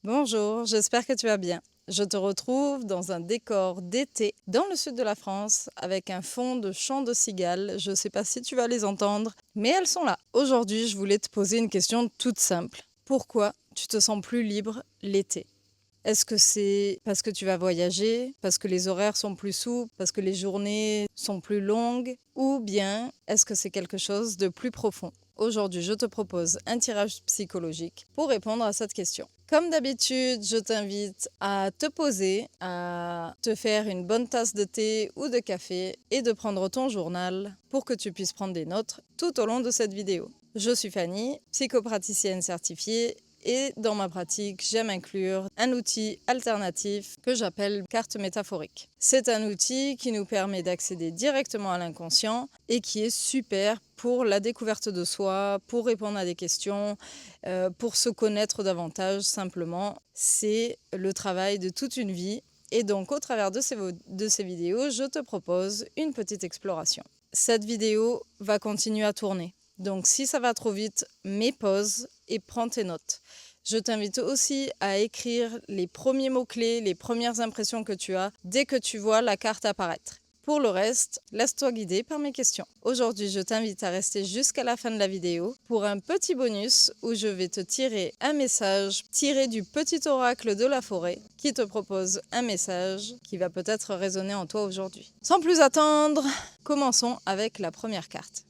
Bonjour, j'espère que tu vas bien. Je te retrouve dans un décor d'été dans le sud de la France avec un fond de chants de cigales. Je ne sais pas si tu vas les entendre, mais elles sont là. Aujourd'hui, je voulais te poser une question toute simple. Pourquoi tu te sens plus libre l'été ? Est-ce que c'est parce que tu vas voyager, parce que les horaires sont plus souples, parce que les journées sont plus longues, ou bien est-ce que c'est quelque chose de plus profond ? Aujourd'hui, je te propose un tirage psychologique pour répondre à cette question. Comme d'habitude, je t'invite à te poser, à te faire une bonne tasse de thé ou de café et de prendre ton journal pour que tu puisses prendre des notes tout au long de cette vidéo. Je suis Fanny, psychopraticienne certifiée. Et dans ma pratique, j'aime inclure un outil alternatif que j'appelle carte métaphorique. C'est un outil qui nous permet d'accéder directement à l'inconscient et qui est super pour la découverte de soi, pour répondre à des questions, pour se connaître davantage simplement. C'est le travail de toute une vie. Et donc, au travers de ces vidéos, je te propose une petite exploration. Cette vidéo va continuer à tourner. Donc, si ça va trop vite, mets pause et prends tes notes. Je t'invite aussi à écrire les premiers mots-clés, les premières impressions que tu as dès que tu vois la carte apparaître. Pour le reste, laisse-toi guider par mes questions. Aujourd'hui, je t'invite à rester jusqu'à la fin de la vidéo pour un petit bonus où je vais te tirer un message tiré du petit oracle de la forêt qui te propose un message qui va peut-être résonner en toi aujourd'hui. Sans plus attendre, commençons avec la première carte.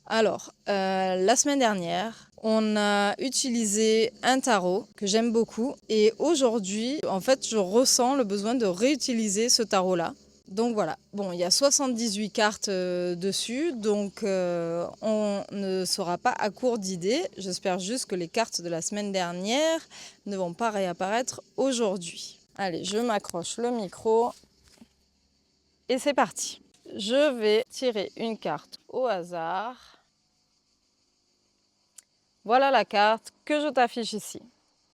Alors, la semaine dernière, on a utilisé un tarot que j'aime beaucoup et aujourd'hui, en fait, je ressens le besoin de réutiliser ce tarot-là. Donc voilà, bon, il y a 78 cartes dessus, donc on ne sera pas à court d'idées. J'espère juste que les cartes de la semaine dernière ne vont pas réapparaître aujourd'hui. Allez, je m'accroche le micro et c'est parti. Je vais tirer une carte au hasard. Voilà la carte que je t'affiche ici.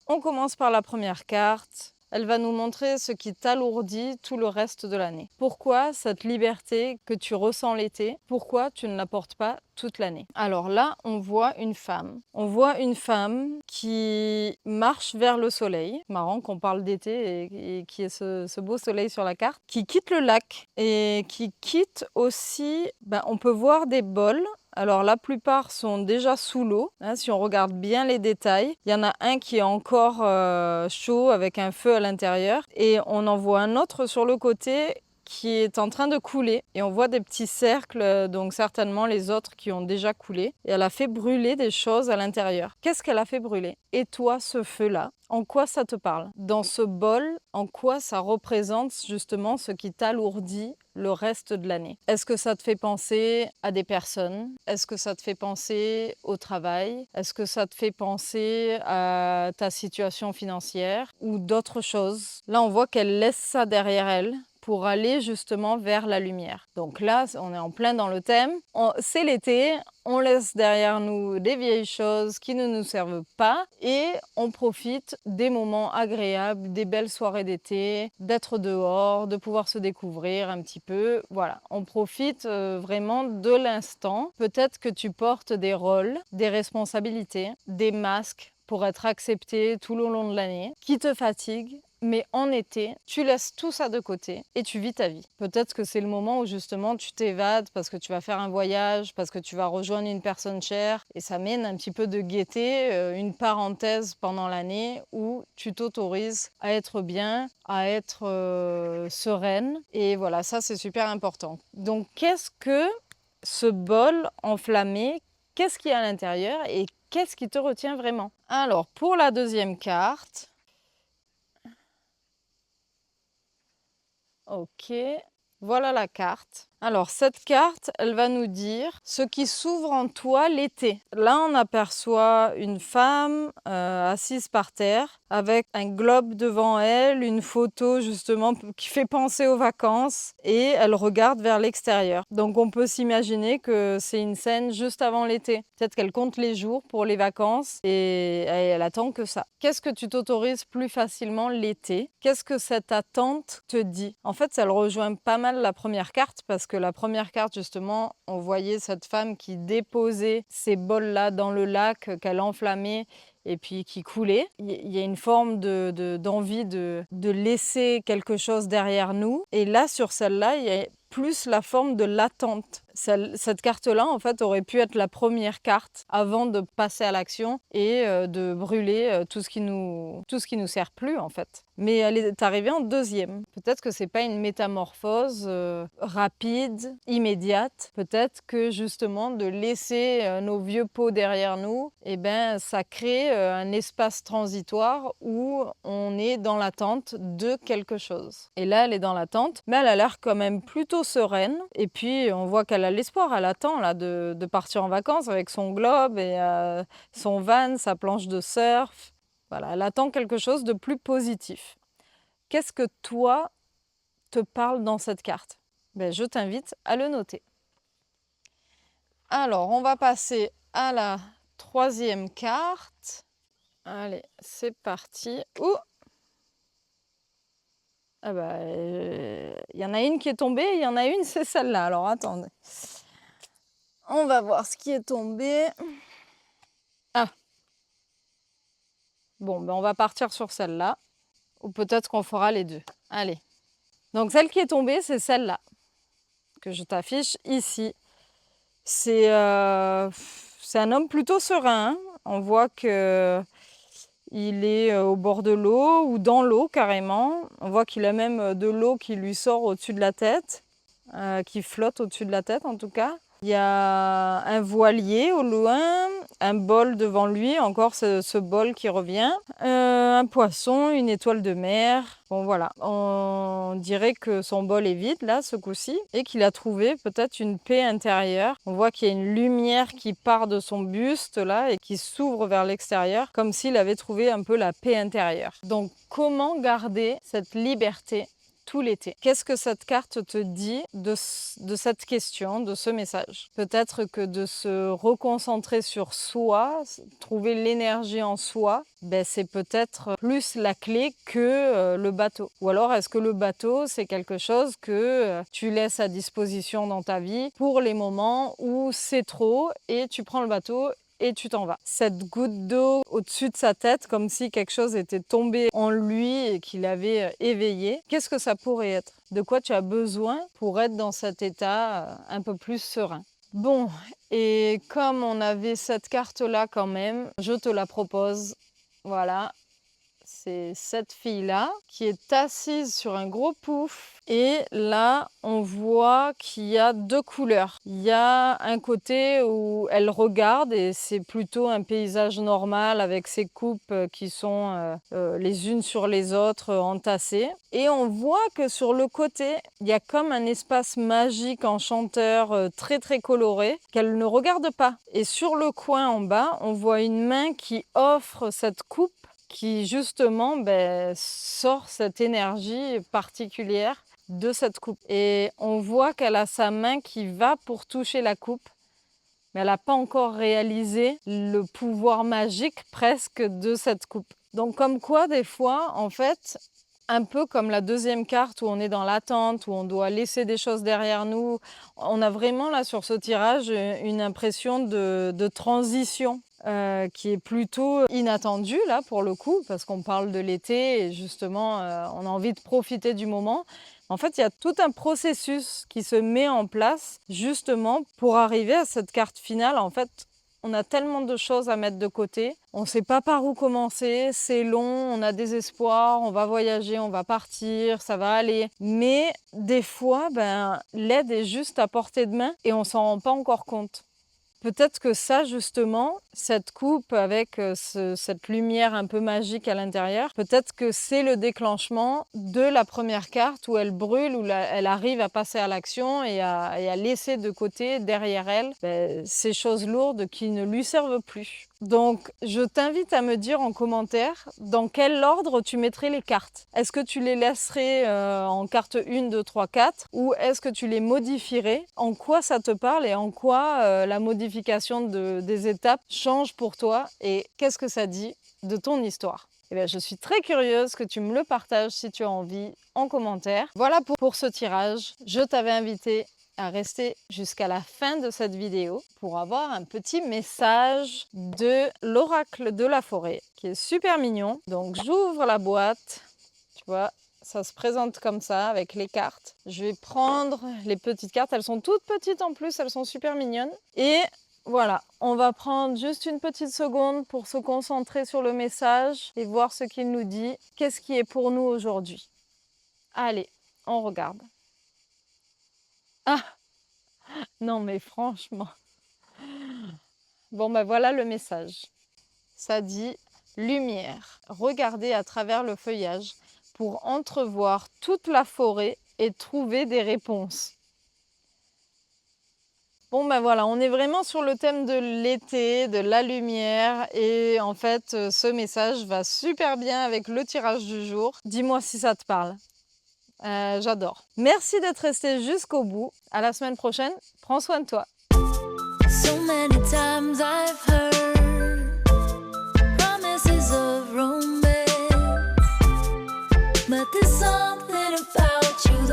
On commence par la première carte. Elle va nous montrer ce qui t'alourdit tout le reste de l'année. Pourquoi cette liberté que tu ressens l'été, pourquoi tu ne la portes pas toute l'année? Alors là, on voit une femme. On voit une femme qui marche vers le soleil. Marrant qu'on parle d'été et qu'il y ait ce beau soleil sur la carte. Qui quitte le lac et qui quitte aussi, on peut voir des bols. Alors la plupart sont déjà sous l'eau, si on regarde bien les détails. Il y en a un qui est encore chaud avec un feu à l'intérieur et on en voit un autre sur le côté qui est en train de couler et on voit des petits cercles, donc certainement les autres qui ont déjà coulé. Et elle a fait brûler des choses à l'intérieur. Qu'est-ce qu'elle a fait brûler? Et toi, ce feu-là, en quoi ça te parle? Dans ce bol, en quoi ça représente justement ce qui t'alourdit le reste de l'année? Est-ce que ça te fait penser à des personnes? Est-ce que ça te fait penser au travail? Est-ce que ça te fait penser à ta situation financière ou d'autres choses? Là, on voit qu'elle laisse ça derrière elle pour aller justement vers la lumière. Donc là, on est en plein dans le thème. C'est l'été, on laisse derrière nous des vieilles choses qui ne nous servent pas et on profite des moments agréables, des belles soirées d'été, d'être dehors, de pouvoir se découvrir un petit peu. Voilà, on profite vraiment de l'instant. Peut-être que tu portes des rôles, des responsabilités, des masques pour être accepté tout le long de l'année, qui te fatiguent. Mais en été, tu laisses tout ça de côté et tu vis ta vie. Peut-être que c'est le moment où justement tu t'évades parce que tu vas faire un voyage, parce que tu vas rejoindre une personne chère et ça mène un petit peu de gaieté, une parenthèse pendant l'année où tu t'autorises à être bien, à être sereine. Et voilà, ça c'est super important. Donc qu'est-ce que ce bol enflammé, qu'est-ce qu'il y a à l'intérieur et qu'est-ce qui te retient vraiment? Alors pour la deuxième carte, ok, voilà la carte. Alors cette carte, elle va nous dire ce qui s'ouvre en toi l'été. Là, on aperçoit une femme assise par terre avec un globe devant elle, une photo justement qui fait penser aux vacances et elle regarde vers l'extérieur. Donc on peut s'imaginer que c'est une scène juste avant l'été. Peut-être qu'elle compte les jours pour les vacances et elle attend que ça. Qu'est-ce que tu t'autorises plus facilement l'été? Qu'est-ce que cette attente te dit? En fait, ça le rejoint pas mal la première carte parce que la première carte, justement, on voyait cette femme qui déposait ces bols-là dans le lac qu'elle enflammait et puis qui coulait. Il y a une forme d'envie de laisser quelque chose derrière nous. Et là, sur celle-là, il y a plus la forme de l'attente. Cette carte-là, en fait, aurait pu être la première carte avant de passer à l'action et de brûler tout ce qui nous sert plus, en fait. Mais elle est arrivée en deuxième. Peut-être que c'est pas une métamorphose rapide, immédiate. Peut-être que justement de laisser nos vieux pots derrière nous, eh ben, ça crée un espace transitoire où on est dans l'attente de quelque chose. Et là, elle est dans l'attente, mais elle a l'air quand même plutôt sereine. Et puis, on voit qu'elle a l'espoir, elle attend là, de partir en vacances avec son globe et son van, sa planche de surf. Voilà, elle attend quelque chose de plus positif. Qu'est-ce que toi te parle dans cette carte? Ben, je t'invite à le noter. Alors, on va passer à la troisième carte. Allez, c'est parti. Ouh! Ah bah, y en a une qui est tombée, il y en a une, c'est celle-là. Alors, attendez. On va voir ce qui est tombé. Ah! Bon, ben on va partir sur celle-là. Ou peut-être qu'on fera les deux. Allez. Donc, celle qui est tombée, c'est celle-là. Que je t'affiche ici. C'est un homme plutôt serein. Hein. On voit que il est au bord de l'eau ou dans l'eau carrément. On voit qu'il a même de l'eau qui lui sort au-dessus de la tête, qui flotte au-dessus de la tête en tout cas. Il y a un voilier au loin, un bol devant lui, encore ce bol qui revient, un poisson, une étoile de mer. Bon voilà, on dirait que son bol est vide là ce coup-ci et qu'il a trouvé peut-être une paix intérieure. On voit qu'il y a une lumière qui part de son buste là et qui s'ouvre vers l'extérieur comme s'il avait trouvé un peu la paix intérieure. Donc comment garder cette liberté tout l'été? Qu'est-ce que cette carte te dit de cette question, de ce message? Peut-être que de se reconcentrer sur soi, trouver l'énergie en soi, ben c'est peut-être plus la clé que le bateau. Ou alors est-ce que le bateau, c'est quelque chose que tu laisses à disposition dans ta vie pour les moments où c'est trop et tu prends le bateau et tu t'en vas. Cette goutte d'eau au-dessus de sa tête, comme si quelque chose était tombé en lui et qu'il avait éveillé. Qu'est-ce que ça pourrait être? De quoi tu as besoin pour être dans cet état un peu plus serein? Bon, et comme on avait cette carte-là quand même, je te la propose. Voilà, c'est cette fille-là qui est assise sur un gros pouf. Et là, on voit qu'il y a deux couleurs. Il y a un côté où elle regarde et c'est plutôt un paysage normal avec ses coupes qui sont les unes sur les autres entassées. Et on voit que sur le côté, il y a comme un espace magique enchanteur très très coloré qu'elle ne regarde pas. Et sur le coin en bas, on voit une main qui offre cette coupe qui justement sort cette énergie particulière de cette coupe. Et on voit qu'elle a sa main qui va pour toucher la coupe, mais elle n'a pas encore réalisé le pouvoir magique presque de cette coupe. Donc comme quoi, des fois, en fait, un peu comme la deuxième carte où on est dans l'attente, où on doit laisser des choses derrière nous, on a vraiment là sur ce tirage une impression de transition. Qui est plutôt inattendu là pour le coup parce qu'on parle de l'été et justement on a envie de profiter du moment. En fait, il y a tout un processus qui se met en place justement pour arriver à cette carte finale. En fait, on a tellement de choses à mettre de côté. On ne sait pas par où commencer, c'est long, on a des espoirs, on va voyager, on va partir, ça va aller. Mais des fois, l'aide est juste à portée de main et on ne s'en rend pas encore compte. Peut-être que ça, justement, cette coupe avec cette lumière un peu magique à l'intérieur, peut-être que c'est le déclenchement de la première carte où elle brûle, où elle arrive à passer à l'action et à laisser de côté, derrière elle, ces choses lourdes qui ne lui servent plus. Donc, je t'invite à me dire en commentaire dans quel ordre tu mettrais les cartes. Est-ce que tu les laisserais en carte 1, 2, 3, 4 ou est-ce que tu les modifierais? En quoi ça te parle et en quoi la modification des étapes change pour toi et qu'est-ce que ça dit de ton histoire? Eh bien, je suis très curieuse que tu me le partages si tu as envie en commentaire. Voilà pour ce tirage. Je t'avais invité à rester jusqu'à la fin de cette vidéo pour avoir un petit message de l'oracle de la forêt qui est super mignon. Donc j'ouvre la boîte, tu vois, ça se présente comme ça avec les cartes. Je vais prendre les petites cartes, elles sont toutes petites en plus, elles sont super mignonnes. Et voilà, on va prendre juste une petite seconde pour se concentrer sur le message et voir ce qu'il nous dit. Qu'est-ce qui est pour nous aujourd'hui? Allez, on regarde. Ah, non mais franchement. Bon ben voilà le message. Ça dit lumière. Regardez à travers le feuillage pour entrevoir toute la forêt et trouver des réponses. Bon ben voilà, on est vraiment sur le thème de l'été, de la lumière et en fait ce message va super bien avec le tirage du jour. Dis-moi si ça te parle. J'adore. Merci d'être resté jusqu'au bout. À la semaine prochaine. Prends soin de toi. So many times I've heard promises of romance, but there's something about you